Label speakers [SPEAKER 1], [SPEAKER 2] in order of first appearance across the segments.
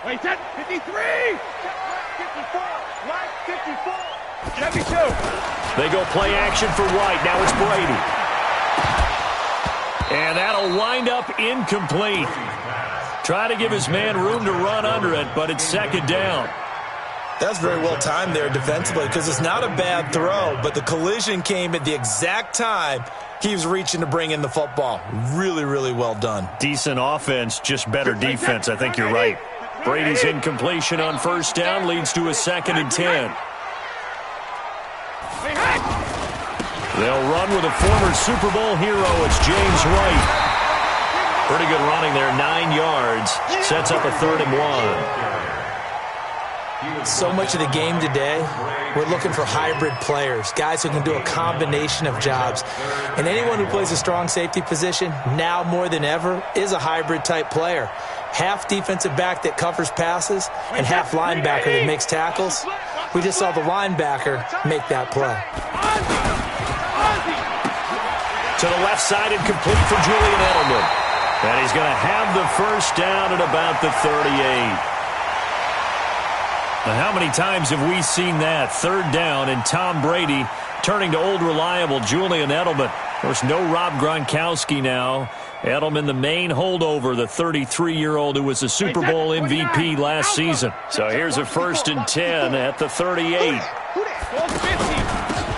[SPEAKER 1] Wait, 10, 53! 54! Mike, 54! 72!
[SPEAKER 2] They go play action for White. Now it's Brady. And that'll wind up incomplete. Try to give his man room to run under it, but it's second down.
[SPEAKER 3] That's very well timed there defensively because it's not a bad throw, but the collision came at the exact time he was reaching to bring in the football. Really, really well done.
[SPEAKER 2] Decent offense, just better defense. I think you're right. Brady's incompletion on first down leads to a 2nd and 10. They'll run with a former Super Bowl hero. It's James White. Pretty good running there, 9 yards. Sets up a 3rd and 1.
[SPEAKER 3] So much of the game today, we're looking for hybrid players, guys who can do a combination of jobs. And anyone who plays a strong safety position, now more than ever, is a hybrid type player. Half defensive back that covers passes and half linebacker that makes tackles. We just saw the linebacker make that play.
[SPEAKER 2] To the left side and complete for Julian Edelman. And he's going to have the first down at about the 38. Now, how many times have we seen that? 3rd down and Tom Brady turning to old reliable Julian Edelman. Of course, no Rob Gronkowski now. Edelman, the main holdover, the 33-year-old who was the Super Bowl MVP last season. So here's a 1st and 10 at the 38.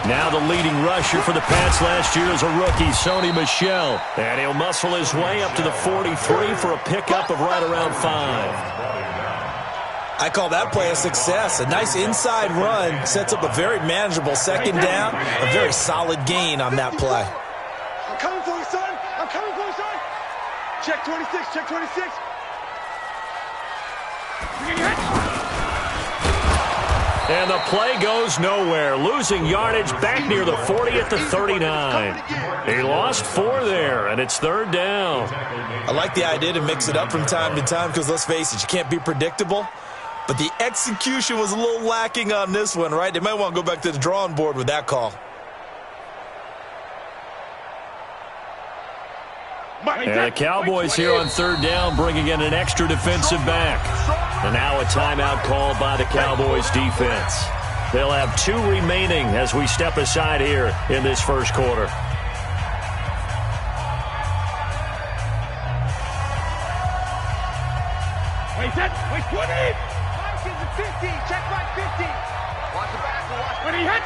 [SPEAKER 2] Now the leading rusher for the Pats last year is a rookie, Sony Michel. And he'll muscle his way up to the 43 for a pickup of right around 5.
[SPEAKER 3] I call that play a success. A nice inside run sets up a very manageable 2nd down. A very solid gain on that play.
[SPEAKER 1] I'm coming for you, son. I'm coming for you, son. Check 26. Check 26.
[SPEAKER 2] And the play goes nowhere. Losing yardage back near the 40 at the 39. He lost 4 there, and it's 3rd down.
[SPEAKER 3] I like the idea to mix it up from time to time because, let's face it, you can't be predictable. But the execution was a little lacking on this one, right? They might want to go back to the drawing board with that call.
[SPEAKER 2] And the Cowboys here on 3rd down bringing in an extra defensive back. And now a timeout called by the Cowboys defense. They'll have 2 remaining as we step aside here in this first quarter.
[SPEAKER 1] Wait, 10, wait, 20. Mike is at 50. Check Mike 50. Watch the back, watch when he hit.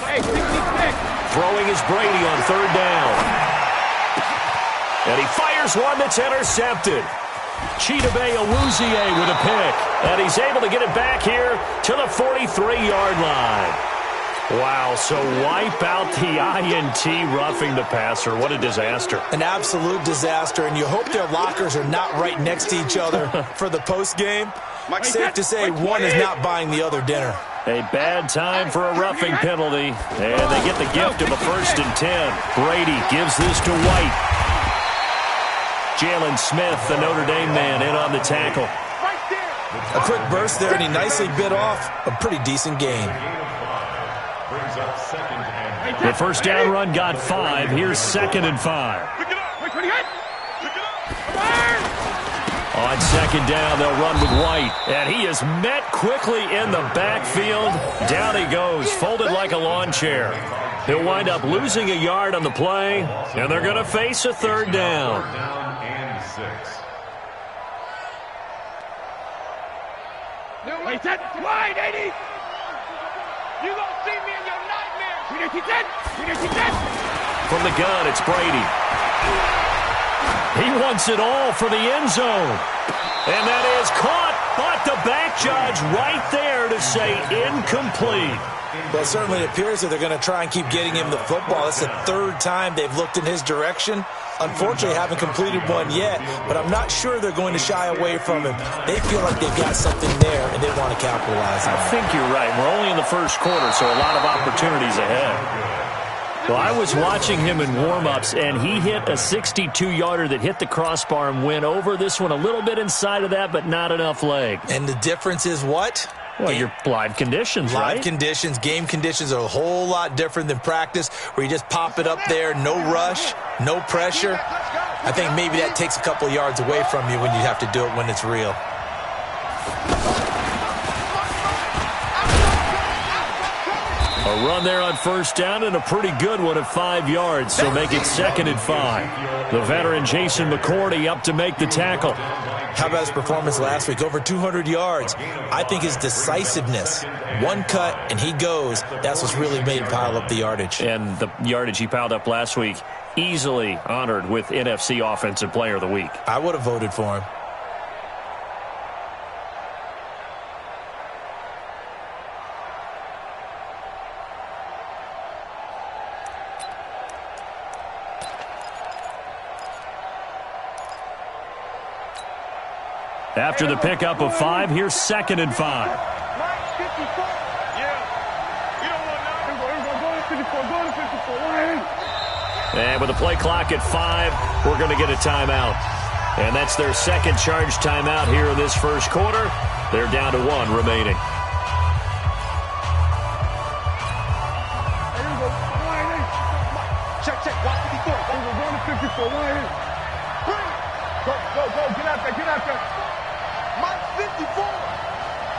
[SPEAKER 1] Hey, 66.
[SPEAKER 2] Throwing is Brady on 3rd down. And he fires one that's intercepted. Chidobe Awuzie with a pick. And he's able to get it back here to the 43-yard line. Wow, so wipe out the INT roughing the passer. What a disaster.
[SPEAKER 3] An absolute disaster, and you hope their lockers are not right next to each other for the postgame. Safe to say one is not buying the other dinner.
[SPEAKER 2] A bad time for a roughing penalty. And they get the gift of a 1st and 10. Brady gives this to White. Jalen Smith, the Notre Dame man, in on the tackle.
[SPEAKER 3] A quick burst there, and he nicely bit off a pretty decent gain.
[SPEAKER 2] The first down run got 5. Here's 2nd and 5. On 2nd down, they'll run with White. And he is met quickly in the backfield. Down he goes, folded like a lawn chair. He'll wind up losing a yard on the play, and they're going to face a 3rd down.
[SPEAKER 1] Wait, 10, wide, 80. You gonna see me in your nightmares.
[SPEAKER 2] From the gun, it's Brady. He wants it all for the end zone. And that is caught, but the back judge right there to say incomplete.
[SPEAKER 3] Well, it certainly appears that they're going to try and keep getting him the football. It's the 3rd time they've looked in his direction. Unfortunately, haven't completed one yet, but I'm not sure they're going to shy away from him. They feel like they've got something there, and they want to capitalize on it.
[SPEAKER 2] I think you're right. We're only in the first quarter, so a lot of opportunities ahead. Well, I was watching him in warm-ups, and he hit a 62-yarder that hit the crossbar and went over. This one a little bit inside of that, but not enough leg.
[SPEAKER 3] And the difference is what?
[SPEAKER 2] Well, your live conditions, right?
[SPEAKER 3] Live conditions, game conditions are a whole lot different than practice, where you just pop it up there, no rush, no pressure. I think maybe that takes a couple yards away from you when you have to do it when it's real.
[SPEAKER 2] A run there on first down and a pretty good one at 5 yards, so make it 2nd and 5. The veteran Jason McCourty up to make the tackle.
[SPEAKER 3] How about his performance last week? Over 200 yards. I think his decisiveness, one cut and he goes, that's what's really made him pile up the yardage.
[SPEAKER 2] And the yardage he piled up last week, easily honored with NFC Offensive Player of the Week.
[SPEAKER 3] I would have voted for him.
[SPEAKER 2] After the pickup of 5, here's 2nd and 5. And with the play clock at 5, we're going to get a timeout. And that's their second charge timeout here in this first quarter. They're down to 1 remaining.
[SPEAKER 1] Check, watch 54. Go to 54. Go, get out there. Mike 54.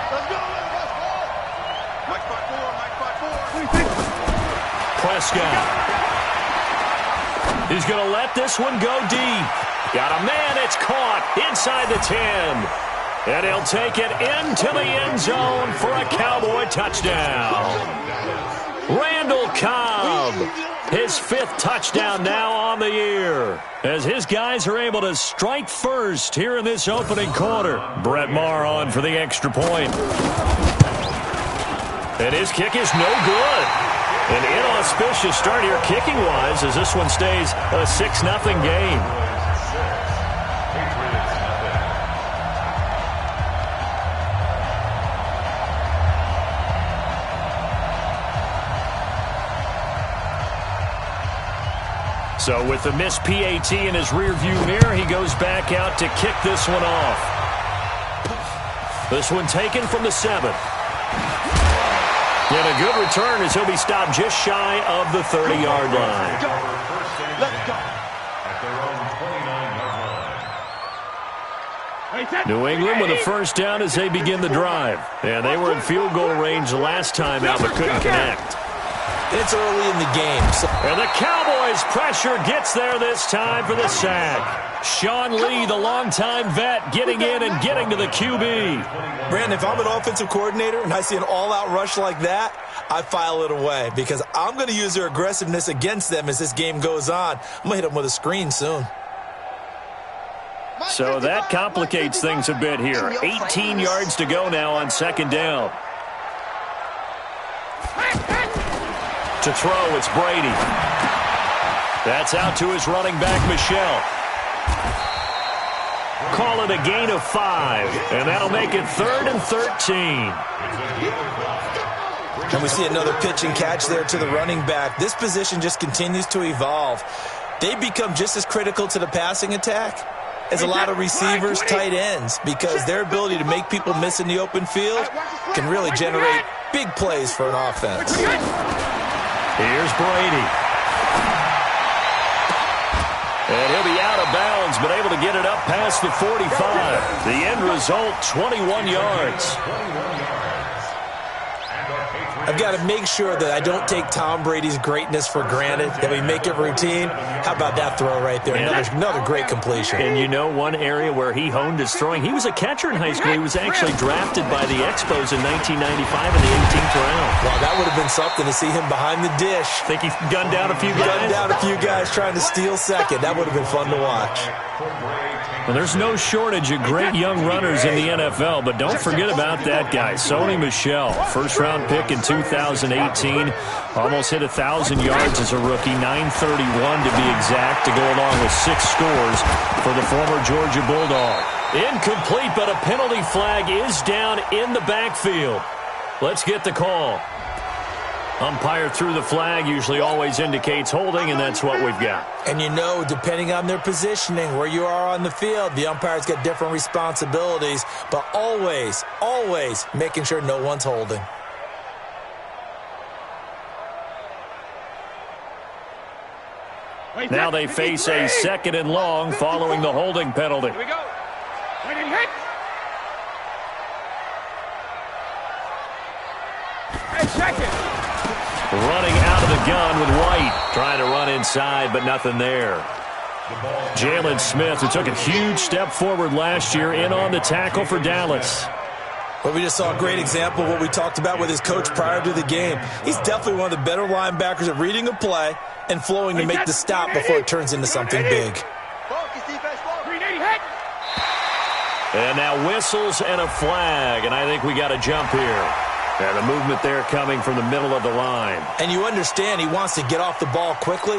[SPEAKER 1] Let's go. Mike 54.
[SPEAKER 2] Prescott. He's going to let this one go deep. Got a man, it's caught inside the 10. And he'll take it into the end zone for a Cowboy touchdown. Randall Cobb, his 5th touchdown now on the year, as his guys are able to strike first here in this opening quarter. Brett Maher on for the extra point. And his kick is no good. An inauspicious start here kicking-wise as this one stays a 6-0 game. So with the missed PAT in his rearview mirror, he goes back out to kick this one off. This one taken from the 7. And a good return as he'll be stopped just shy of the 30-yard line.
[SPEAKER 1] Let's go.
[SPEAKER 2] New England with a first down as they begin the drive. And they were in field goal range the last time out but couldn't connect.
[SPEAKER 3] It's early in the game.
[SPEAKER 2] And the Cowboys' pressure gets there this time for the sack. Sean Lee, the longtime vet, getting in and getting to the QB.
[SPEAKER 3] Brandon, if I'm an offensive coordinator and I see an all-out rush like that, I file it away because I'm going to use their aggressiveness against them as this game goes on. I'm going to hit them with a screen soon.
[SPEAKER 2] So that complicates things a bit here. 18 yards to go now on 2nd down. To throw, it's Brady. That's out to his running back, Michel. Call it a gain of 5, and that'll make it 3rd and 13.
[SPEAKER 3] And we see another pitch and catch there to the running back. This position just continues to evolve. They become just as critical to the passing attack as a lot of receivers, tight ends, because their ability to make people miss in the open field can really generate big plays for an offense.
[SPEAKER 2] Here's Brady. And he'll be out of bounds, but able to get it up past the 45. The end result, 21 yards.
[SPEAKER 3] I've got to make sure that I don't take Tom Brady's greatness for granted, that we make it routine. How about that throw right there? Another great completion.
[SPEAKER 2] And you know one area where he honed his throwing? He was a catcher in high school. He was actually drafted by the Expos in 1995 in the 18th round.
[SPEAKER 3] Wow, that would have been something to see him behind the dish.
[SPEAKER 2] Think he gunned down a few guys?
[SPEAKER 3] Gunned down a few guys trying to steal second. That would have been fun to watch.
[SPEAKER 2] Well, there's no shortage of great young runners in the NFL, but don't forget about that guy, Sony Michel. First-round pick in 2018. Almost hit 1,000 yards as a rookie, 931 to be exact, to go along with 6 scores for the former Georgia Bulldog. Incomplete, but a penalty flag is down in the backfield. Let's get the call. Umpire threw the flag, usually always indicates holding, and that's what we've got.
[SPEAKER 3] And you know, depending on their positioning, where you are on the field, the umpire's got different responsibilities, but always, always making sure no one's holding.
[SPEAKER 2] Now they face a 2nd and long following the holding penalty.
[SPEAKER 1] Here we go. Waiting hit. Hey, check it.
[SPEAKER 2] Running out of the gun with White. Trying to run inside, but nothing there. Jalen Smith, who took a huge step forward last year, in on the tackle for Dallas.
[SPEAKER 3] Well, we just saw a great example of what we talked about with his coach prior to the game. He's definitely one of the better linebackers at reading a play and flowing to make the stop before it turns into something big.
[SPEAKER 2] And now whistles and a flag, and I think we got a jump here. And the movement there coming from the middle of the line.
[SPEAKER 3] And you understand he wants to get off the ball quickly,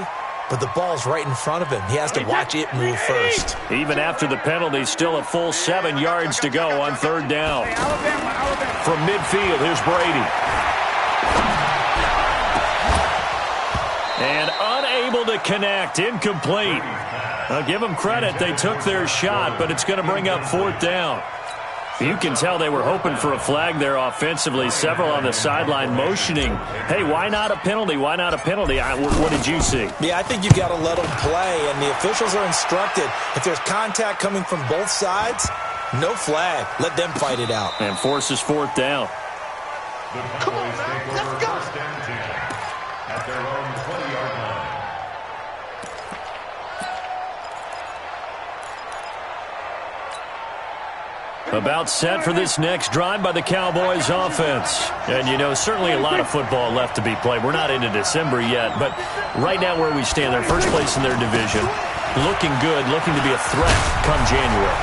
[SPEAKER 3] but the ball's right in front of him. He has to watch it move first.
[SPEAKER 2] Even after the penalty, still a full 7 yards to go on third down. From midfield, here's Brady. And unable to connect, incomplete. I'll give them credit. They took their shot, but it's going to bring up fourth down. You can tell they were hoping for a flag there offensively. Several on the sideline motioning, hey, why not a penalty? Why not a penalty? What did you see?
[SPEAKER 3] Yeah, I think you've got to let them play, and the officials are instructed. If there's contact coming from both sides, no flag. Let them fight it out.
[SPEAKER 2] And forces fourth down.
[SPEAKER 1] Come on, man. Let's go.
[SPEAKER 4] At their own 20-yard line.
[SPEAKER 2] About set for this next drive by the Cowboys offense. And, you know, certainly a lot of football left to be played. We're not into December yet, but right now where we stand, they're first place in their division. Looking good, looking to be a threat come January.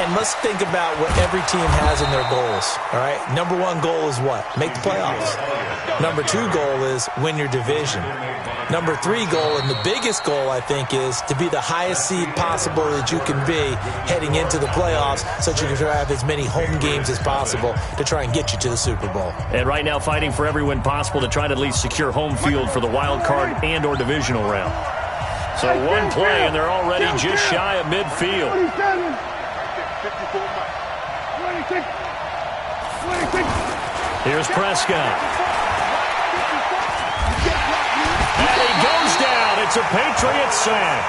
[SPEAKER 3] And let's think about what every team has in their goals, all right? Number one goal is what? Make the playoffs. Number two goal is win your division. Number three goal, and the biggest goal, I think, is to be the highest seed possible that you can be heading into the playoffs so that you can have as many home games as possible to try and get you to the Super Bowl.
[SPEAKER 2] And right now fighting for every win possible to try to at least secure home field for the wild card and or divisional round. So one play, and they're already just shy of midfield. Here's Prescott. And he goes down. It's a Patriots sack.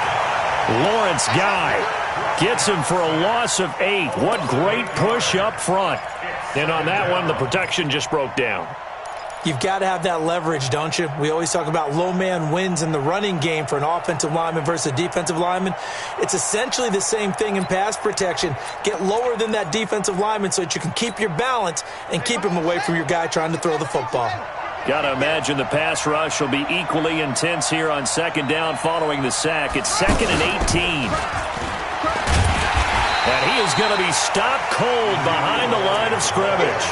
[SPEAKER 2] Lawrence Guy gets him for a loss of 8. What great push up front. And on that one, the protection just broke down.
[SPEAKER 3] You've got to have that leverage, don't you? We always talk about low man wins in the running game for an offensive lineman versus a defensive lineman. It's essentially the same thing in pass protection. Get lower than that defensive lineman so that you can keep your balance and keep him away from your guy trying to throw the football.
[SPEAKER 2] Got to imagine the pass rush will be equally intense here on second down following the sack. It's 2nd and 18. And he is going to be stopped cold behind the line of scrimmage.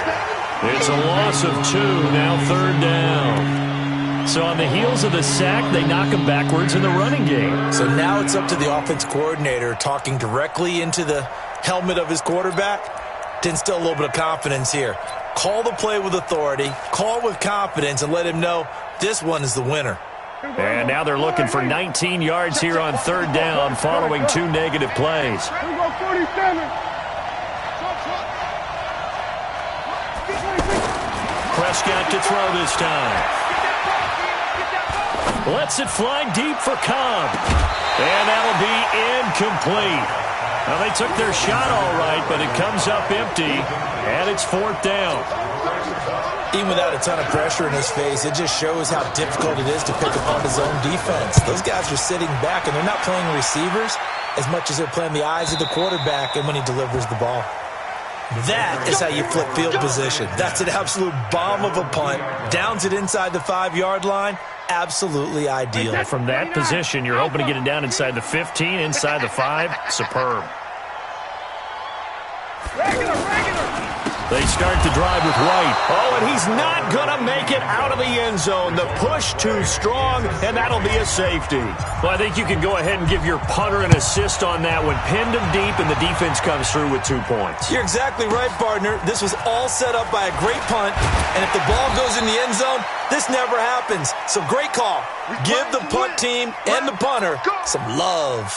[SPEAKER 2] It's a loss of 2, now third down. So on the heels of the sack, they knock him backwards in the running game.
[SPEAKER 3] So now it's up to the offense coordinator talking directly into the helmet of his quarterback to instill a little bit of confidence here. Call the play with authority, call with confidence, and let him know this one is the winner.
[SPEAKER 2] And now they're looking for 19 yards here on third down following 2 negative plays. Prescott to throw this time. Lets it fly deep for Cobb. And that'll be incomplete. Now, they took their shot all right, but it comes up empty, and it's fourth down.
[SPEAKER 3] Even without a ton of pressure in his face, it just shows how difficult it is to pick apart his own defense. Those guys are sitting back, and they're not playing receivers as much as they're playing the eyes of the quarterback and when he delivers the ball. That is how you flip field position. That's an absolute bomb of a punt. Downs it inside the 5-yard line. Absolutely ideal.
[SPEAKER 2] From that position, you're hoping to get it down inside the 15, inside the 5. Superb. They start the drive with White. Oh, and he's not going to make it out of the end zone. The push too strong, and that'll be a safety. Well, I think you can go ahead and give your punter an assist on that one. Pinned him deep, and the defense comes through with 2 points.
[SPEAKER 3] You're exactly right, partner. This was all set up by a great punt, and if the ball goes in the end zone, this never happens. So great call. Give the punt team and the punter some love.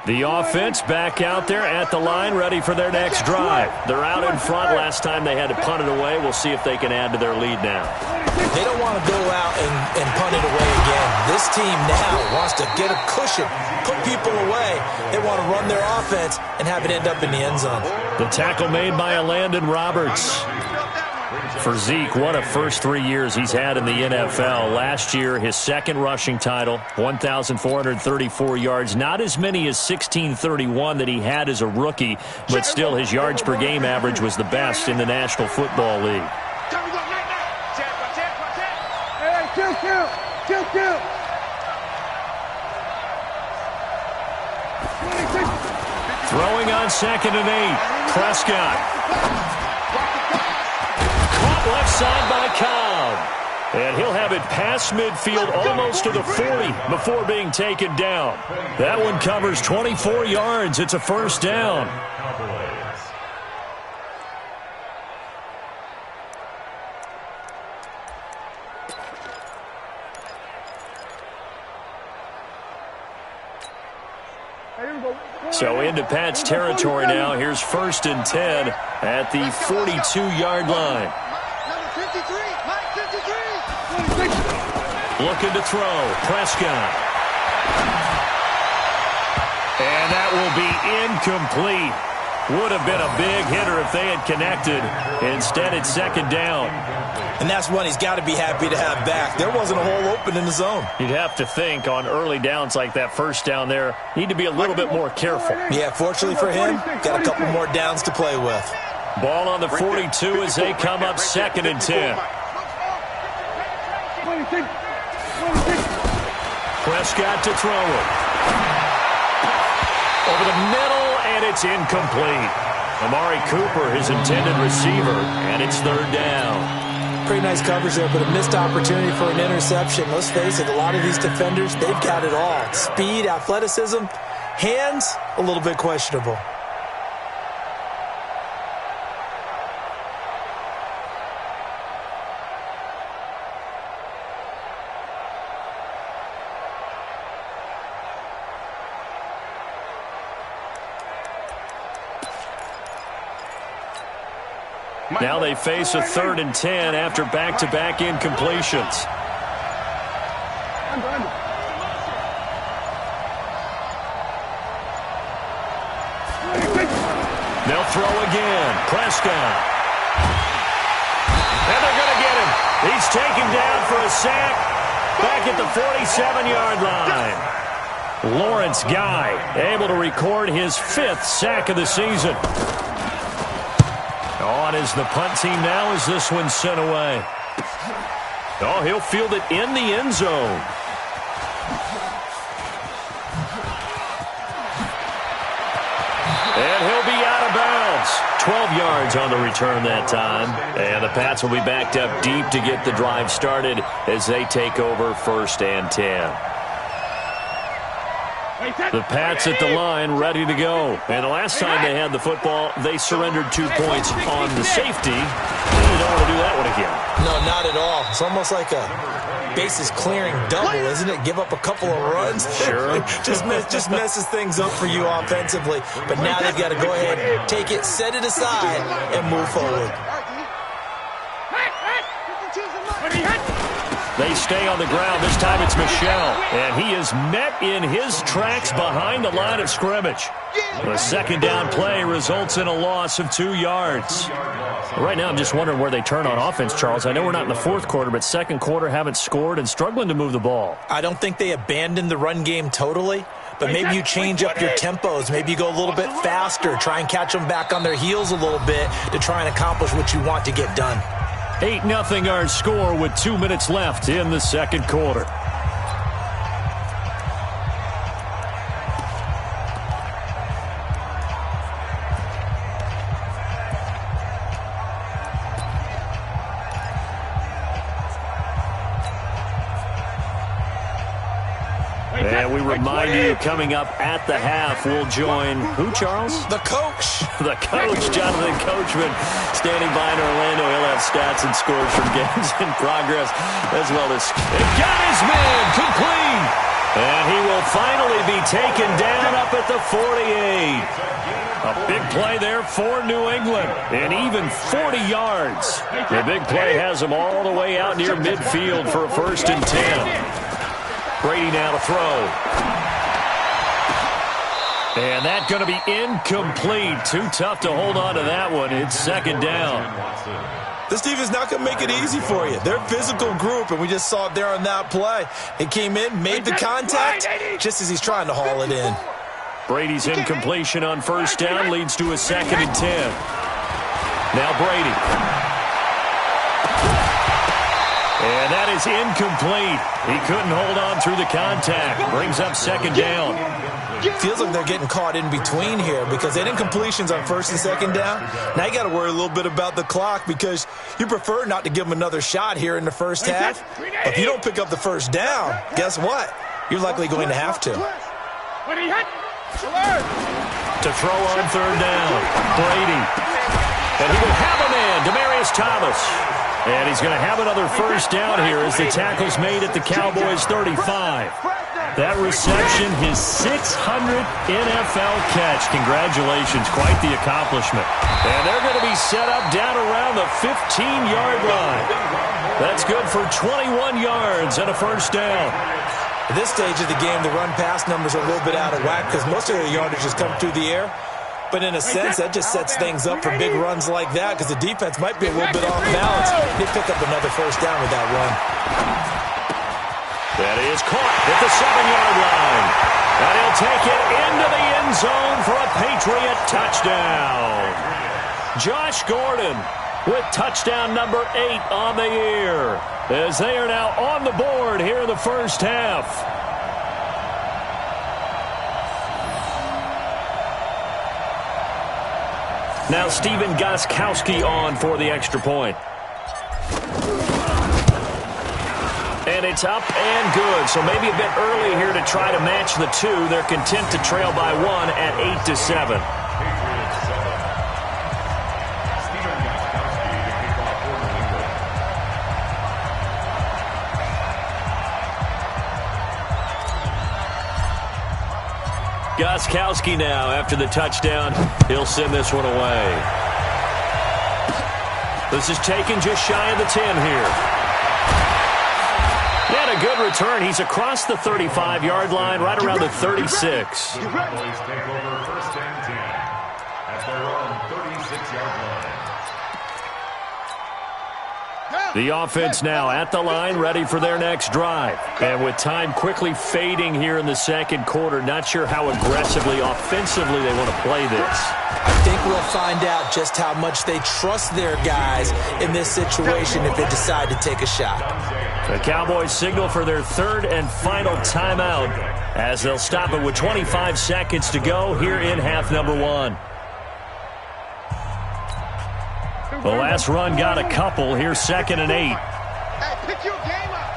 [SPEAKER 2] The offense back out there at the line, ready for their next drive. They're out in front. Last time they had to punt it away. We'll see if they can add to their lead now.
[SPEAKER 3] They don't want to go out and punt it away again. This This team now wants to get a cushion, put people away. They want to run their offense and have it end up in the end zone.
[SPEAKER 2] The tackle made by Landon Roberts. For Zeke, what a first 3 years he's had in the NFL. Last year, his second rushing title, 1,434 yards. Not as many as 1,631 that he had as a rookie, but still his yards per game average was the best in the National Football League. Throwing on 2nd and 8. Prescott. Caught left side by Cobb. And he'll have it past midfield almost to the 40 before being taken down. That one covers 24 yards. It's a first down. So into Pat's territory now. Here's 1st and 10 at the 42-yard line. Looking to throw. Prescott. And that will be incomplete. Would have been a big hitter if they had connected. Instead, it's 2nd down.
[SPEAKER 3] And that's one he's got to be happy to have back. There wasn't a hole open in the zone.
[SPEAKER 2] You'd have to think on early downs like that first down there, need to be a little bit more careful.
[SPEAKER 3] Yeah, fortunately for him, got a couple more downs to play with.
[SPEAKER 2] Ball on the 42 as they come up 2nd and 10. Prescott to throw it. Over the middle, and it's incomplete. Amari Cooper, his intended receiver, and it's 3rd down.
[SPEAKER 3] Pretty nice coverage there, but a missed opportunity for an interception. Let's face it, a lot of these defenders, they've got it all. Speed, athleticism, hands, a little bit questionable.
[SPEAKER 2] Now they face a 3rd and 10 after back-to-back incompletions. They'll throw again. Prescott. And they're going to get him. He's taken down for a sack back at the 47-yard line. Lawrence Guy able to record his 5th sack of the season. On is the punt team now as this one's sent away. Oh, he'll field it in the end zone. And he'll be out of bounds. 12 yards on the return that time. And the Pats will be backed up deep to get the drive started as they take over 1st and 10. The Pats at the line, ready to go. And the last time they had the football, they surrendered 2 points on the safety. You don't want to do that one again.
[SPEAKER 3] No, not at all. It's almost like a bases clearing double, isn't it? Give up a couple of runs.
[SPEAKER 2] Sure.
[SPEAKER 3] just messes things up for you offensively. But now they've got to go ahead, take it, set it aside, and move forward.
[SPEAKER 2] They stay on the ground. This time it's Michel. And he is met in his tracks behind the line of scrimmage. The 2nd down play results in a loss of 2 yards. Right now I'm just wondering where they turn on offense, Charles. I know we're not in the 4th quarter, but 2nd quarter haven't scored and struggling to move the ball.
[SPEAKER 3] I don't think they abandoned the run game totally, but maybe you change up your tempos. Maybe you go a little bit faster, try and catch them back on their heels a little bit to try and accomplish what you want to get done.
[SPEAKER 2] 8-0 our score with 2 minutes left in the 2nd quarter. And we remind you, coming up at the half, we'll join who, Charles?
[SPEAKER 3] The coach.
[SPEAKER 2] The coach, Jonathan Coachman, standing by in Orlando. He'll have stats and scores from games in progress, as well as got his man complete. And he will finally be taken down up at the 48. A big play there for New England, and even 40 yards. The big play has them all the way out near midfield for a 1st and 10. Brady now to throw. And that's going to be incomplete. Too tough to hold on to that one. It's second down.
[SPEAKER 3] This defense is not going to make it easy for you. They're a physical group, and we just saw it there on that play. It came in, made the contact, just as he's trying to haul it in.
[SPEAKER 2] Brady's incompletion on first down leads to a 2nd and 10. Now Brady. And that is incomplete. He couldn't hold on through the contact. Brings up second down.
[SPEAKER 3] Feels like they're getting caught in between here because they didn't completions on first and second down. Now you got to worry a little bit about the clock because you prefer not to give them another shot here in the first half. But if you don't pick up the first down, guess what? You're likely going to have to.
[SPEAKER 2] To throw on third down, Brady. And he will have a man, Demaryius Thomas. And he's going to have another first down here as the tackle's made at the Cowboys' 35. That reception, his 600th NFL catch. Congratulations, quite the accomplishment. And they're going to be set up down around the 15-yard line. That's good for 21 yards and a first down.
[SPEAKER 3] At this stage of the game, the run-pass numbers are a little bit out of whack because most of the yardage has come through the air. But in a sense, that just sets things up for big runs like that because the defense might be a little bit off balance. They pick up another first down with that run.
[SPEAKER 2] That is caught at the 7-yard line. And he'll take it into the end zone for a Patriot touchdown. Josh Gordon with touchdown number 8 on the year as they are now on the board here in the first half. Now Stephen Gostkowski on for the extra point. And it's up and good. So maybe a bit early here to try to match the two. They're content to trail by 1 at 8-7. Gostkowski now after the touchdown. He'll send this one away. This is taken just shy of the 10 here. And a good return. He's across the 35-yard line, right around the 36.
[SPEAKER 4] Cowboys take over first and 10 at their own 36-yard line.
[SPEAKER 2] The offense now at the line, ready for their next drive. And with time quickly fading here in the second quarter, not sure how aggressively, offensively they want to play this.
[SPEAKER 3] I think we'll find out just how much they trust their guys in this situation if they decide to take a shot.
[SPEAKER 2] The Cowboys signal for their third and final timeout as they'll stop it with 25 seconds to go here in half number 1. The last run got a couple. Here's 2nd and 8.
[SPEAKER 1] Hey, pick your game up.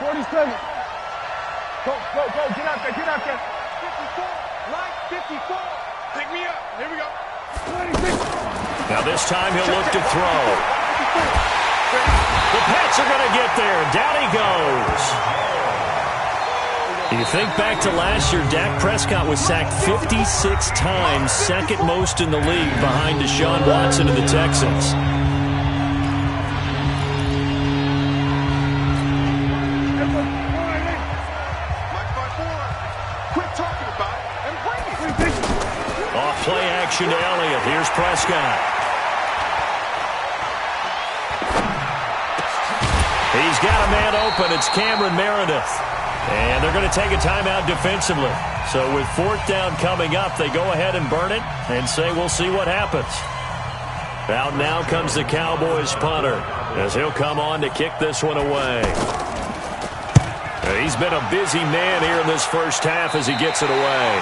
[SPEAKER 1] 40 seconds. Go, get out there. 54, right, 54. Pick me up. Here we go. 26.
[SPEAKER 2] Now this time he'll look to throw. The Pats are going to get there. Down he goes. You think back to last year, Dak Prescott was sacked 56 times, second most in the league behind Deshaun Watson and the Texans. Off play action to Elliott. Here's Prescott. He's got a man open. It's Cameron Meredith. And they're going to take a timeout defensively. So with 4th down coming up, they go ahead and burn it and say we'll see what happens. Out now comes the Cowboys punter as he'll come on to kick this one away. He's been a busy man here in this first half as he gets it away.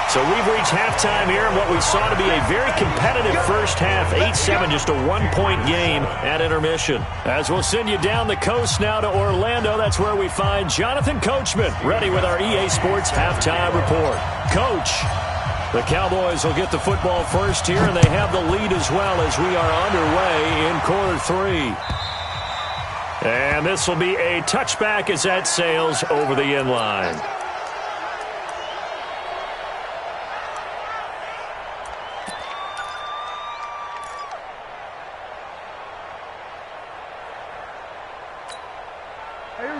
[SPEAKER 2] So we've reached halftime here in what we saw to be a very competitive first half, 8-7, just a one-point game at intermission. As we'll send you down the coast now to Orlando, that's where we find Jonathan Coachman, ready with our EA Sports halftime report. Coach, the Cowboys will get the football first here, and they have the lead as well as we are underway in quarter 3. And this will be a touchback as that sails over the end line.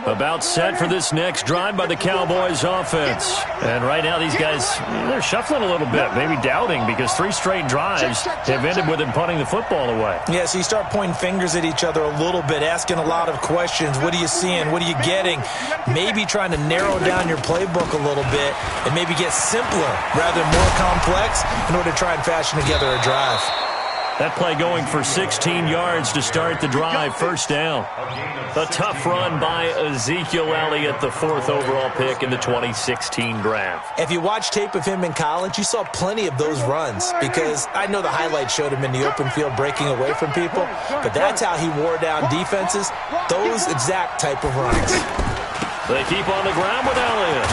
[SPEAKER 2] About set for this next drive by the Cowboys offense. And right now these guys, they're shuffling a little bit, maybe doubting, because 3 straight drives have ended with them punting the football away.
[SPEAKER 3] Yeah, so you start pointing fingers at each other a little bit, asking a lot of questions. What are you seeing? What are you getting? Maybe trying to narrow down your playbook a little bit and maybe get simpler rather than more complex in order to try and fashion together a drive.
[SPEAKER 2] That play going for 16 yards to start the drive, first down. A tough run by Ezekiel Elliott, the 4th overall pick in the 2016 draft.
[SPEAKER 3] If you watch tape of him in college, you saw plenty of those runs, because I know the highlights showed him in the open field breaking away from people, but that's how he wore down defenses, those exact type of runs.
[SPEAKER 2] They keep on the ground with Elliott.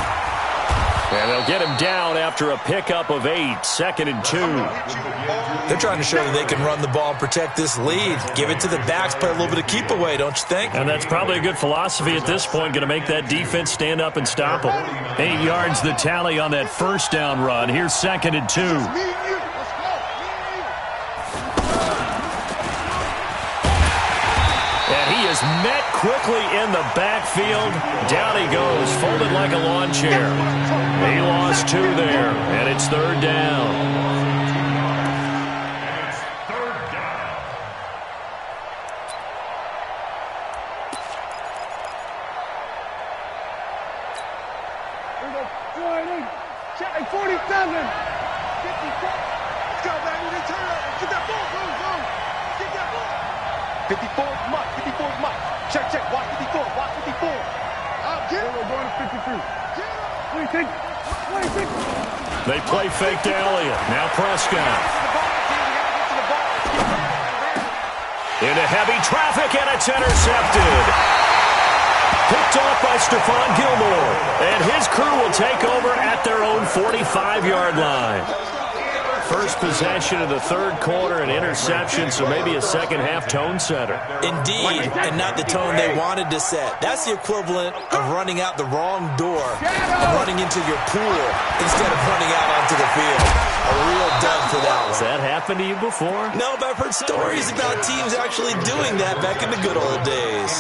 [SPEAKER 2] And they'll get him down after a pickup of 8, 2nd and 2.
[SPEAKER 3] They're trying to show that they can run the ball and protect this lead. Give it to the backs, play a little bit of keep away, don't you think?
[SPEAKER 2] And that's probably a good philosophy at this point, going to make that defense stand up and stop them. 8 yards the tally on that first down run. Here's 2nd and 2. Met quickly in the backfield. Down he goes, folded like a lawn chair. He lost 2 there, and it's 3rd down.
[SPEAKER 4] It's 3rd down.
[SPEAKER 1] Here we go. 20, check, 47, 54. Let's go, baby. Let's turn up. Get that ball. Go. Get that ball. 54 is Mike. 54 is Mike. Check. Watch 54. Watch 54. Get it. We're going to 53. Get it. 26.
[SPEAKER 2] They play fake to Elliott. Now Prescott. Into heavy traffic, and it's intercepted. Picked off by Stephon Gilmore. And his crew will take over at their own 45-yard line. First possession of the 3rd quarter, an interception, so maybe a second-half tone setter.
[SPEAKER 3] Indeed, and not the tone they wanted to set. That's the equivalent of running out the wrong door and running into your pool instead of running out onto the field. A real dud for that one.
[SPEAKER 2] Has that happened to you before?
[SPEAKER 3] No, but I've heard stories about teams actually doing that back in the good old days.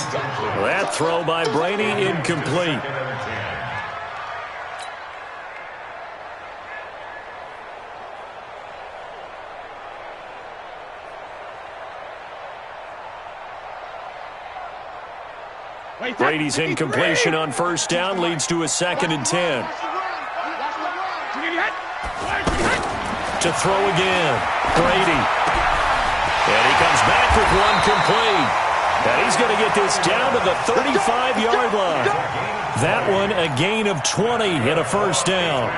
[SPEAKER 2] That throw by Brady, incomplete. Brady's incompletion on first down leads to a 2nd and 10. To throw again, Brady. And he comes back with one complete. And he's going to get this down to the 35-yard line. That one a gain of 20 and a first down.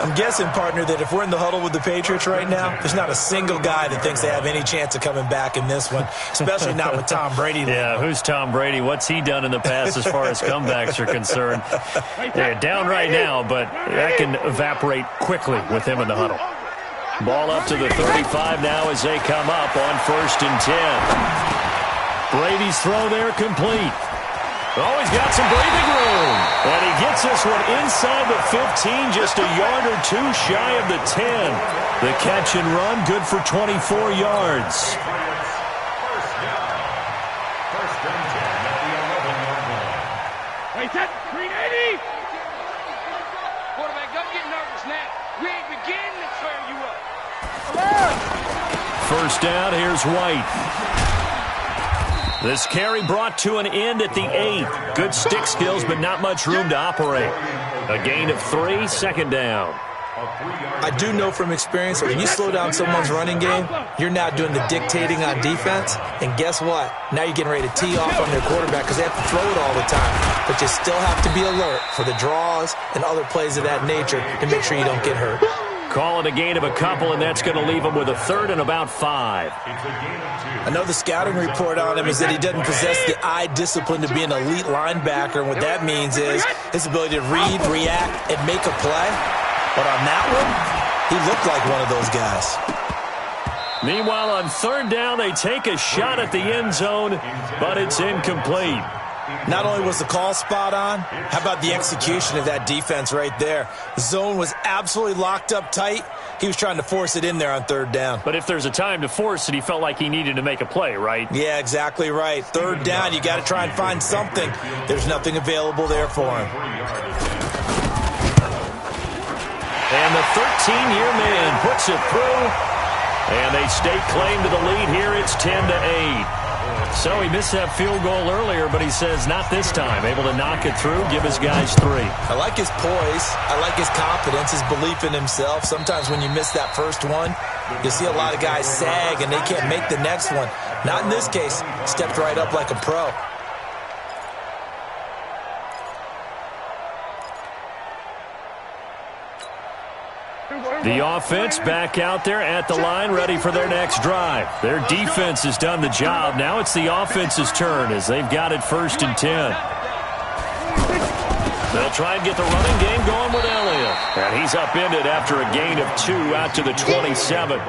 [SPEAKER 3] I'm guessing, partner, that if we're in the huddle with the Patriots right now, there's not a single guy that thinks they have any chance of coming back in this one, especially not with Tom Brady.
[SPEAKER 2] Yeah, who's Tom Brady? What's he done in the past as far as comebacks are concerned? They're down right now, but that can evaporate quickly with him in the huddle. Ball up to the 35 now as they come up on 1st and 10. Brady's throw there complete. Oh, he's got some breathing room. And he gets this one inside the 15, just a yard or 2 shy of the 10. The catch and run, good for 24 yards.
[SPEAKER 4] First and 10 at the 11-yard line.
[SPEAKER 1] Wait, that 380. Quarterback, don't get nervous now. We ain't beginning to tear you up.
[SPEAKER 2] First down, here's White. This carry brought to an end at the 8. Good stick skills, but not much room to operate. A gain of 3, 2nd down.
[SPEAKER 3] I do know from experience that when you slow down someone's running game, you're now doing the dictating on defense. And guess what? Now you're getting ready to tee off on their quarterback because they have to throw it all the time. But you still have to be alert for the draws and other plays of that nature to make sure you don't get hurt.
[SPEAKER 2] Call it a gain of a couple, and that's going to leave him with a 3rd and about 5.
[SPEAKER 3] I know the scouting report on him is that he doesn't possess the eye discipline to be an elite linebacker, and what that means is his ability to read, react, and make a play. But on that one, he looked like one of those guys.
[SPEAKER 2] Meanwhile, on 3rd down, they take a shot at the end zone, but it's incomplete.
[SPEAKER 3] Not only was the call spot on, how about the execution of that defense right there? The zone was absolutely locked up tight. He was trying to force it in there on third down.
[SPEAKER 2] But if there's a time to force it, he felt like he needed to make a play, right?
[SPEAKER 3] Yeah, exactly right. Third down, you got to try and find something. There's nothing available there for him.
[SPEAKER 2] And the 13-year man puts it through. And they stake claim to the lead here. It's 10-8. So he missed that field goal earlier, but he says not this time. Able to knock it through, give his guys 3.
[SPEAKER 3] I like his poise. I like his confidence, his belief in himself. Sometimes when you miss that first one, you see a lot of guys sag and they can't make the next one. Not in this case. Stepped right up like a pro.
[SPEAKER 2] The offense back out there at the line, ready for their next drive. Their defense has done the job. Now it's the offense's turn as they've got it 1st and 10. They'll try and get the running game going with Elliott. And he's upended after a gain of 2 out to the 27.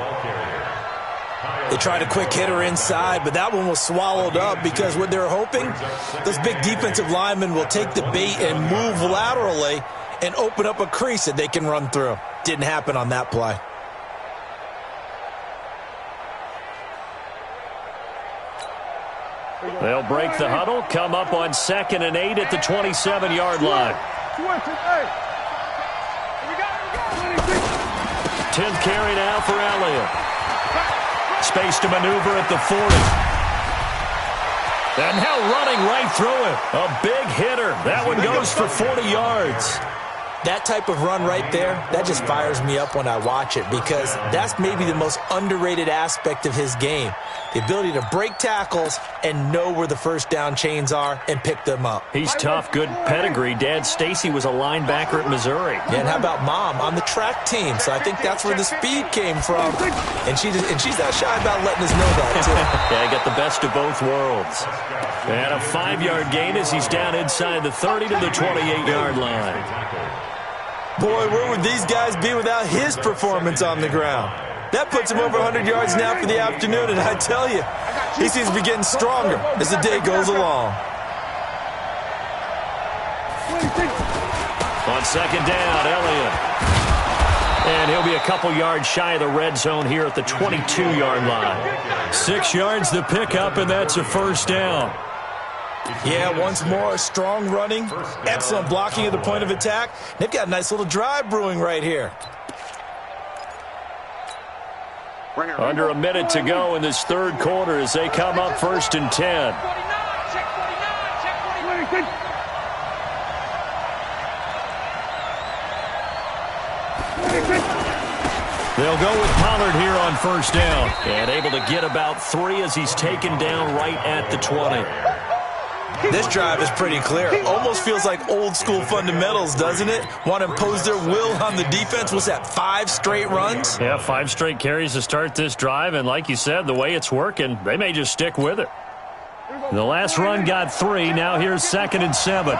[SPEAKER 3] They tried a quick hitter inside, but that one was swallowed up because what they're hoping, those big defensive linemen will take the bait and move laterally and open up a crease that they can run through. Didn't happen on that play.
[SPEAKER 2] They'll break the huddle, come up on 2nd and 8 at the 27-yard line. 10th carry now for Elliott. Space to maneuver at the 40. And now running right through it. A big hitter. That one goes for 40 yards.
[SPEAKER 3] That type of run right there, that just fires me up when I watch it because that's maybe the most underrated aspect of his game. The ability to break tackles and know where the first down chains are and pick them up.
[SPEAKER 2] He's tough, good pedigree. Dad Stacy was a linebacker at Missouri.
[SPEAKER 3] And how about Mom on the track team? So I think that's where the speed came from. And she's not shy about letting us know that, too.
[SPEAKER 2] Yeah, got the best of both worlds. And a 5-yard gain as he's down inside the 30 to the 28-yard line.
[SPEAKER 3] Boy, where would these guys be without his performance on the ground? That puts him over 100 yards now for the afternoon, and I tell you, he seems to be getting stronger as the day goes along.
[SPEAKER 2] On 2nd down, Elliott. And he'll be a couple yards shy of the red zone here at the 22-yard line. 6 yards the pickup, and that's a 1st down.
[SPEAKER 3] Yeah, once more, strong running, excellent blocking at the point of attack. They've got a nice little drive brewing right here.
[SPEAKER 2] Under a minute to go in this 3rd quarter as they come up 1st and 10. They'll go with Pollard here on 1st down. And able to get about 3 as he's taken down right at the 20.
[SPEAKER 3] This drive is pretty clear. Almost feels like old school fundamentals, doesn't it? Want to impose their will on the defense. Was that 5 straight runs?
[SPEAKER 2] Yeah, 5 straight carries to start this drive. And like you said, the way it's working, they may just stick with it. The last run got 3. Now here's 2nd and 7.
[SPEAKER 1] Okay,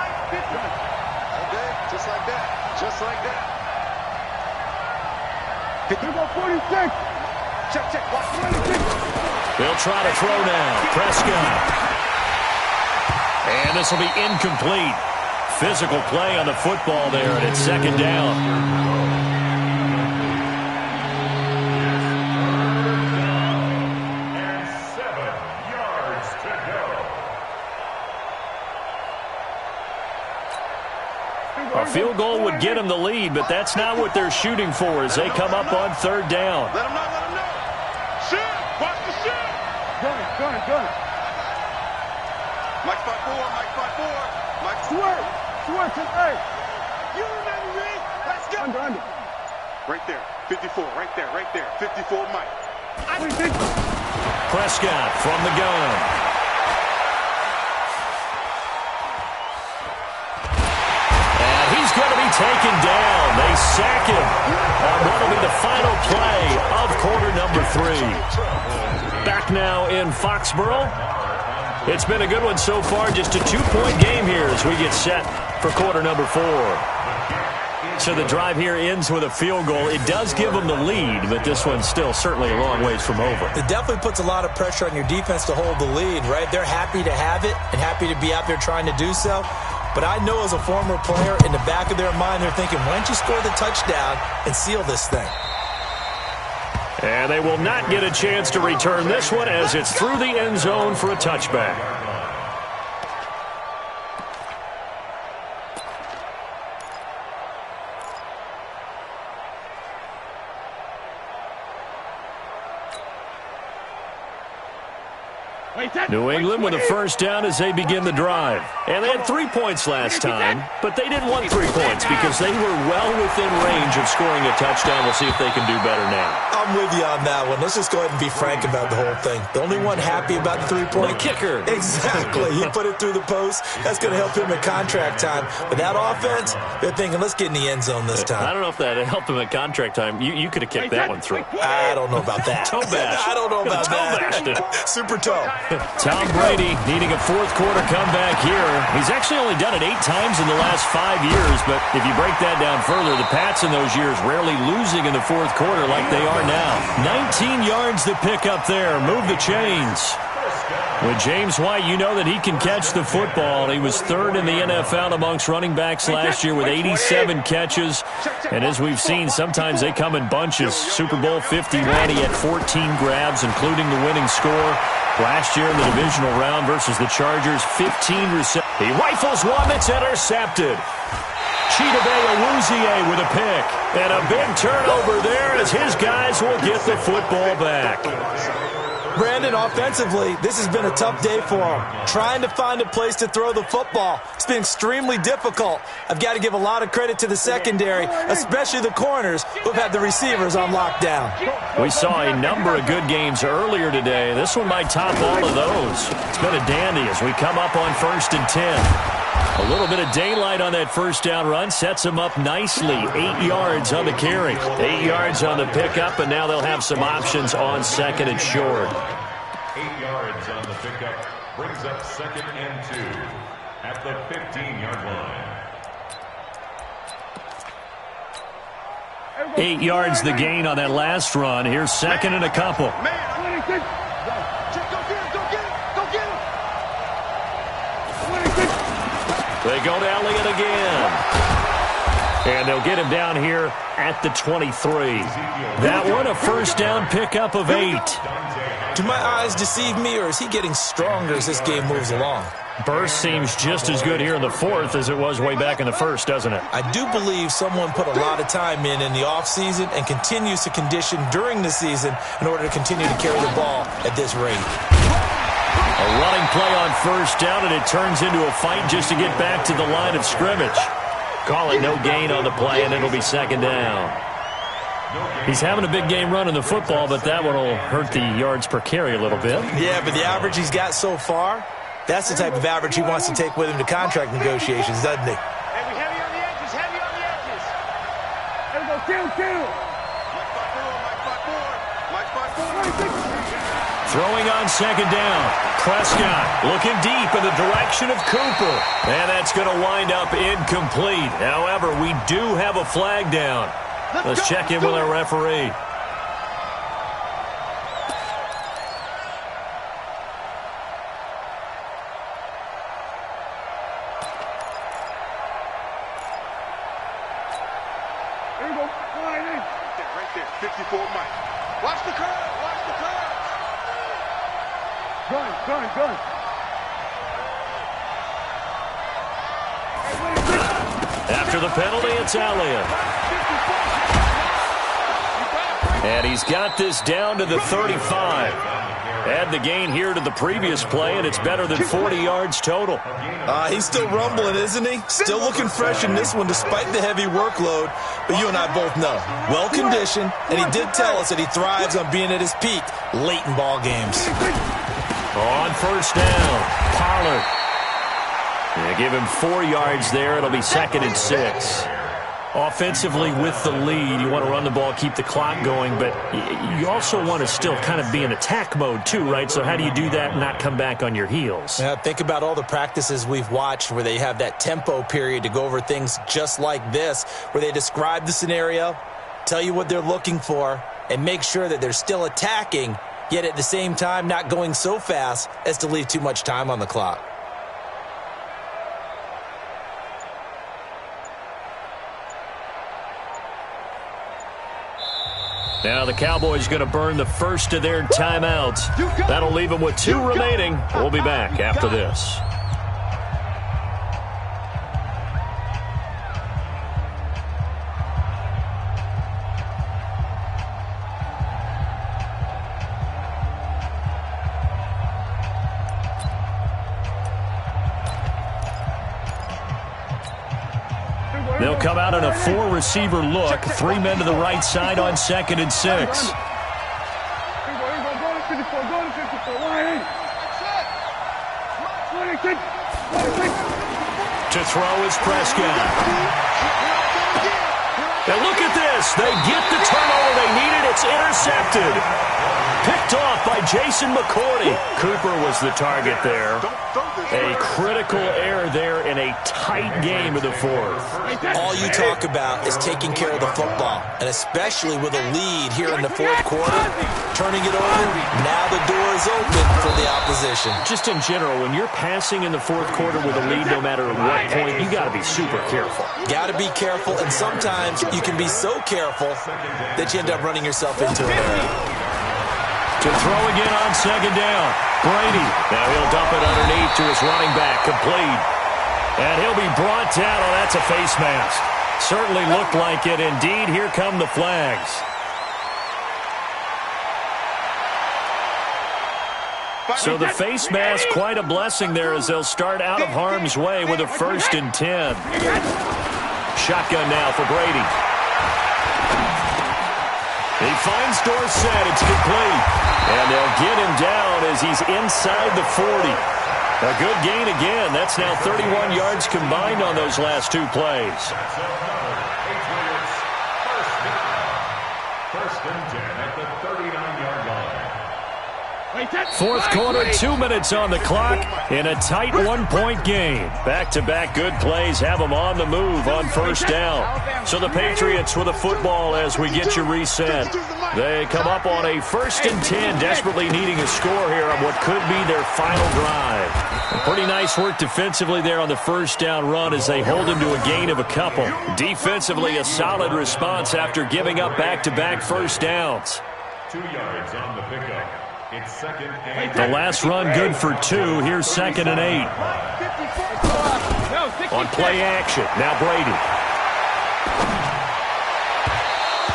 [SPEAKER 1] just like that. Just like that. 46. Check, check. 46.
[SPEAKER 2] They'll try to throw now. Prescott. And this will be incomplete. Physical play on the football there, and it's 2nd down.
[SPEAKER 4] And 7 yards to go.
[SPEAKER 2] A field goal would get them the lead, but that's not what they're shooting for as they come up on 3rd down.
[SPEAKER 1] Let him know, let him know. Shoot! Watch the shoot! Gun. Mike 5-4, Mike 5-4. Mike Swerve, hey. You remember me? Let's go. Under. Right there, 54, right there. 54, Mike.
[SPEAKER 2] Prescott from the gun. And he's going to be taken down. They sack him on what will be the final play of quarter number 3. Back now in Foxborough. It's been a good one so far. Just a 2-point game here as we get set for quarter number 4. So the drive here ends with a field goal. It does give them the lead, but this one's still certainly a long ways from over.
[SPEAKER 3] It definitely puts a lot of pressure on your defense to hold the lead, right? They're happy to have it and happy to be out there trying to do so. But I know as a former player, in the back of their mind, they're thinking, why don't you score the touchdown and seal this thing?
[SPEAKER 2] And they will not get a chance to return this one as it's through the end zone for a touchback. New England with a first down as they begin the drive. And they had 3 points last time, but they didn't want 3 points because they were well within range of scoring a touchdown. We'll see if they can do better now.
[SPEAKER 3] I'm with you on that one. Let's just go ahead and be frank about the whole thing. The only one happy about the 3-point.
[SPEAKER 2] The kicker.
[SPEAKER 3] Exactly. He put it through the post. That's going to help him at contract time. But that offense, they're thinking, let's get in the end zone this time.
[SPEAKER 2] I don't know if that helped him at contract time. You could have kicked that one through.
[SPEAKER 3] I don't know about that.
[SPEAKER 2] Toe bash.
[SPEAKER 3] I don't know about
[SPEAKER 2] that.
[SPEAKER 3] Super toe.
[SPEAKER 2] Tom Brady needing a fourth-quarter comeback here. He's actually only done it 8 times in the last 5 years, but if you break that down further, the Pats in those years rarely losing in the fourth quarter like they are now. 19 yards to pick up there. Move the chains. With James White, you know that he can catch the football. He was 3rd in the NFL amongst running backs last year with 87 catches. And as we've seen, sometimes they come in bunches. Super Bowl 51, he had 14 grabs, including the winning score. Last year in the divisional round versus the Chargers, 15 receptions. He rifles one that's intercepted. Chidobe with a pick. And a big turnover there as his guys will get the football back.
[SPEAKER 3] Brandon, offensively, this has been a tough day for him. Trying to find a place to throw the football. It's been extremely difficult. I've got to give a lot of credit to the secondary, especially the corners who've had the receivers on lockdown.
[SPEAKER 2] We saw a number of good games earlier today. This one might top all of those. It's been a dandy as we come up on 1st and 10. A little bit of daylight on that first down run sets them up nicely. 8 yards on the carry. 8 yards on the pickup, and now they'll have some options on 2nd and short.
[SPEAKER 4] 8 yards on the pickup brings up 2nd and 2 at the 15-yard line.
[SPEAKER 2] 8 yards the gain on that last run. Here's 2nd and a couple. They go to Elliott again. And they'll get him down here at the 23. That one, a first down pickup of 8.
[SPEAKER 3] Do my eyes deceive me, or is he getting stronger as this game moves along?
[SPEAKER 2] Burst seems just as good here in the 4th as it was way back in the 1st, doesn't it?
[SPEAKER 3] I do believe someone put a lot of time in the offseason and continues to condition during the season in order to continue to carry the ball at this rate.
[SPEAKER 2] A running play on first down, and it turns into a fight just to get back to the line of scrimmage. Call it no gain on the play, and it'll be 2nd down. He's having a big game running the football, but that one will hurt the yards per carry a little bit.
[SPEAKER 3] Yeah, but the average he's got so far, that's the type of average he wants to take with him to contract negotiations, doesn't he?
[SPEAKER 1] Heavy on the edges, heavy on the edges. There we go, kill. Mike spot 4.
[SPEAKER 2] Throwing on 2nd down. Prescott looking deep in the direction of Cooper. And that's going to wind up incomplete. However, we do have a flag down. Let's check in with our referee.
[SPEAKER 1] There you go. Right there. 54 Mike. Watch the curve. Gun.
[SPEAKER 2] After the penalty, it's Elliott. And he's got this down to the 35. Add the gain here to the previous play, and it's better than 40 yards total.
[SPEAKER 3] He's still rumbling, isn't he? Still looking fresh in this one despite the heavy workload. But you and I both know, well-conditioned, and he did tell us that he thrives on being at his peak late in ball games.
[SPEAKER 2] On first down, Pollard. They give him 4 yards there. It'll be 2nd and 6. Offensively with the lead, you want to run the ball, keep the clock going, but you also want to still kind of be in attack mode too, right? So how do you do that and not come back on your heels?
[SPEAKER 3] Yeah, think about all the practices we've watched where they have that tempo period to go over things just like this, where they describe the scenario, tell you what they're looking for, and make sure that they're still attacking, yet at the same time not going so fast as to leave too much time on the clock.
[SPEAKER 2] Now the Cowboys going to burn the first of their timeouts. That'll leave them with 2 remaining. We'll be back after this. They'll come out in a 4-receiver look. 3 men to the right side on 2nd and 6. To throw is Prescott. Now look at this. They get the turnover they needed. It's intercepted. Picked off by Jason McCourty. Cooper was the target there. A critical error there in a tight game of the 4th.
[SPEAKER 3] All you talk about is taking care of the football, and especially with a lead here in the 4th quarter, turning it over, now the door is open for the opposition.
[SPEAKER 2] Just in general, when you're passing in the 4th quarter with a lead, no matter at what point, you got to be super careful.
[SPEAKER 3] Got to be careful, and sometimes you can be so careful that you end up running yourself into an error.
[SPEAKER 2] To throw again on 2nd down. Brady. Now he'll dump it underneath to his running back. Complete. And he'll be brought down. Oh, that's a face mask. Certainly looked like it. Indeed, here come the flags. So the face mask, quite a blessing there as they'll start out of harm's way with a 1st and 10. Shotgun now for Brady. He finds Dorsett. It's complete. And they'll get him down as he's inside the 40. A good gain again. That's now 31 yards combined on those last 2 plays.
[SPEAKER 4] First and 10 at the 39-yard line.
[SPEAKER 2] 4th quarter, 2 minutes on the clock in a tight 1-point game. Back-to-back good plays have them on the move on 1st down. So the Patriots with the football as we get you reset. They come up on a 1st and 10, desperately needing a score here on what could be their final drive. And pretty nice work defensively there on the 1st down run as they hold him to a gain of a couple. Defensively, a solid response after giving up back-to-back 1st downs.
[SPEAKER 4] 2 yards on the pickup. It's 2nd and 8.
[SPEAKER 2] The last run good for 2. Here's 2nd and 8. On play action. Now Brady.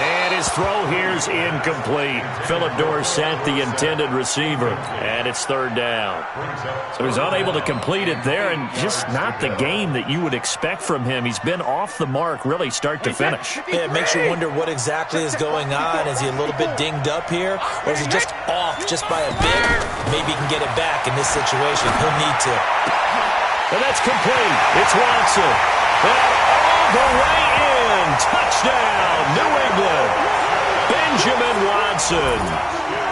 [SPEAKER 2] And his throw here's incomplete. Philip Dorsett, the intended receiver. And it's 3rd down. So he's unable to complete it there, and just not the game that you would expect from him. He's been off the mark really start to finish.
[SPEAKER 3] Yeah, it makes you wonder what exactly is going on. Is he a little bit dinged up here, or is he just off just by a bit? Maybe he can get it back in this situation. He'll need to.
[SPEAKER 2] And that's complete. It's Watson. And all the way in. Touchdown, New England. Benjamin Watson.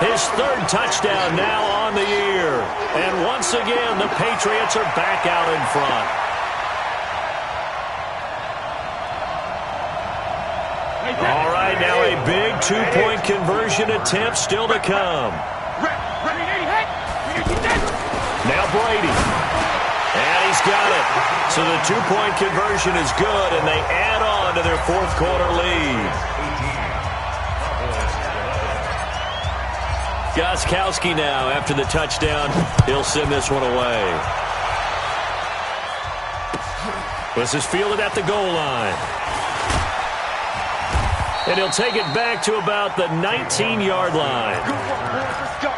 [SPEAKER 2] His 3rd touchdown now on the year. And once again, the Patriots are back out in front. All right, now a big 2-point conversion attempt still to come. Now Brady. And he's got it. So the 2-point conversion is good, and they add on to their 4th quarter lead. Gostkowski now, after the touchdown, he'll send this one away. This is fielded at the goal line. And he'll take it back to about the 19-yard line.
[SPEAKER 1] Let's go.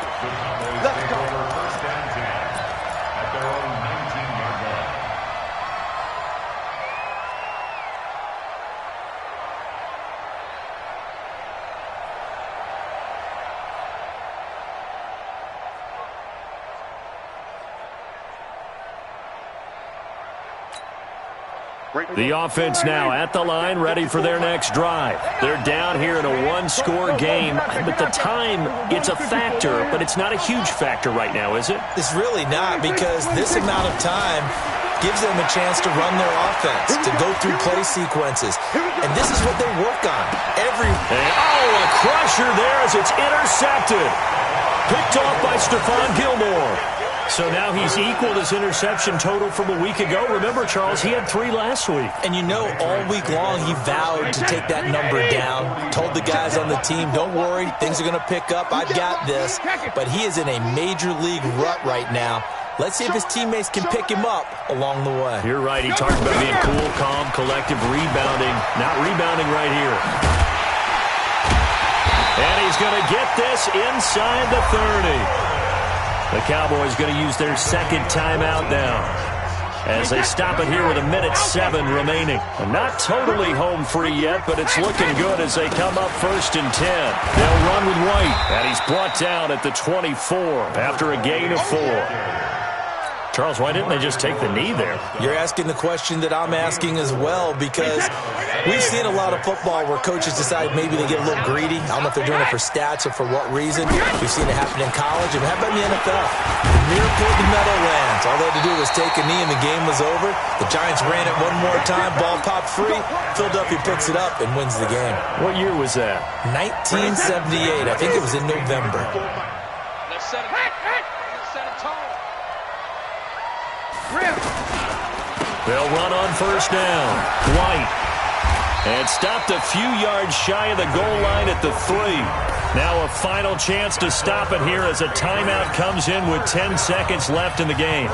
[SPEAKER 1] Let's go.
[SPEAKER 4] First and 10 at their own 19-yard line.
[SPEAKER 2] The offense now at the line, ready for their next drive. They're down here in a one-score game. But the time, it's a factor, but it's not a huge factor right now, is it?
[SPEAKER 3] It's really not, because this amount of time gives them a chance to run their offense, to go through play sequences. And this is what they work on.
[SPEAKER 2] A crusher there as it's intercepted. Picked off by Stephon Gilmore. So now he's equaled his interception total from a week ago. Remember, Charles, he had 3 last week.
[SPEAKER 3] And you know, all week long he vowed to take that number down. Told the guys on the team, don't worry, things are going to pick up. I've got this. But he is in a major league rut right now. Let's see if his teammates can pick him up along the way.
[SPEAKER 2] You're right. He talked about being cool, calm, collective, rebounding. Not rebounding right here. And he's going to get this inside the 30. The Cowboys going to use their second timeout now as they stop it here with 1:07 remaining. Not totally home free yet, but it's looking good as they come up 1st and 10. They'll run with White, and he's brought down at the 24 after a gain of 4. Charles, why didn't they just take the knee there?
[SPEAKER 3] You're asking the question that I'm asking as well, because we've seen a lot of football where coaches decide maybe they get a little greedy. I don't know if they're doing it for stats or for what reason. We've seen it happen in college, and how about in the NFL? The miracle of the Meadowlands. All they had to do was take a knee, and the game was over. The Giants ran it one more time. Ball popped free. Philadelphia picks it up and wins the game.
[SPEAKER 2] What year was that?
[SPEAKER 3] 1978. I think it was in November.
[SPEAKER 1] Let's set it. Let's set a tone.
[SPEAKER 2] They'll run on 1st down. White. And stopped a few yards shy of the goal line at the 3. Now a final chance to stop it here as a timeout comes in with 10 seconds left in the game.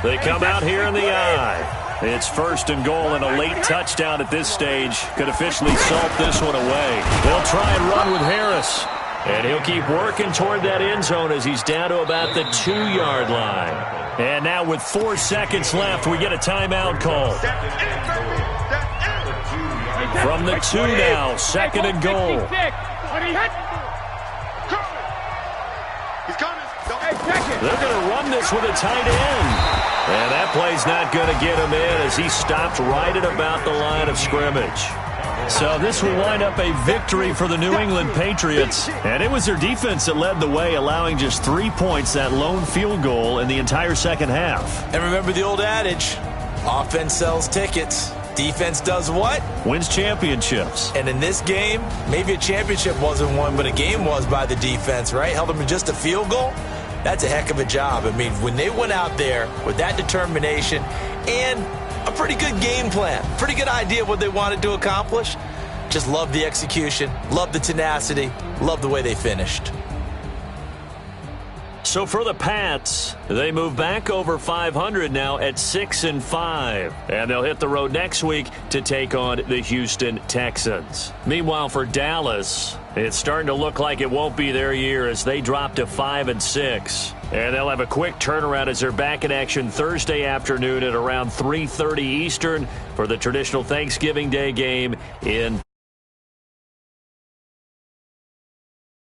[SPEAKER 2] They come out here in the eye. It's 1st and goal, and a late touchdown at this stage could officially salt this one away. They'll try and run with Harris. And he'll keep working toward that end zone as he's down to about the 2-yard line. And now with 4 seconds left, we get a timeout call. From the 2 now, 2nd and goal. They're going to run this with a tight end. And that play's not going to get him in as he stopped right at about the line of scrimmage. So this will wind up a victory for the New England Patriots. And it was their defense that led the way, allowing just 3 points, that lone field goal in the entire second half.
[SPEAKER 3] And remember the old adage, offense sells tickets. Defense does what?
[SPEAKER 2] Wins championships.
[SPEAKER 3] And in this game, maybe a championship wasn't won, but a game was by the defense, right? Held them to just a field goal. That's a heck of a job. I mean, when they went out there with that determination and a pretty good game plan, pretty good idea of what they wanted to accomplish, just love the execution, love the tenacity, love the way they finished.
[SPEAKER 2] So for the Pats, they move back over 500 now at 6-5. And they'll hit the road next week to take on the Houston Texans. Meanwhile, for Dallas, it's starting to look like it won't be their year as they drop to 5-6. And they'll have a quick turnaround as they're back in action Thursday afternoon at around 3:30 Eastern for the traditional Thanksgiving Day game in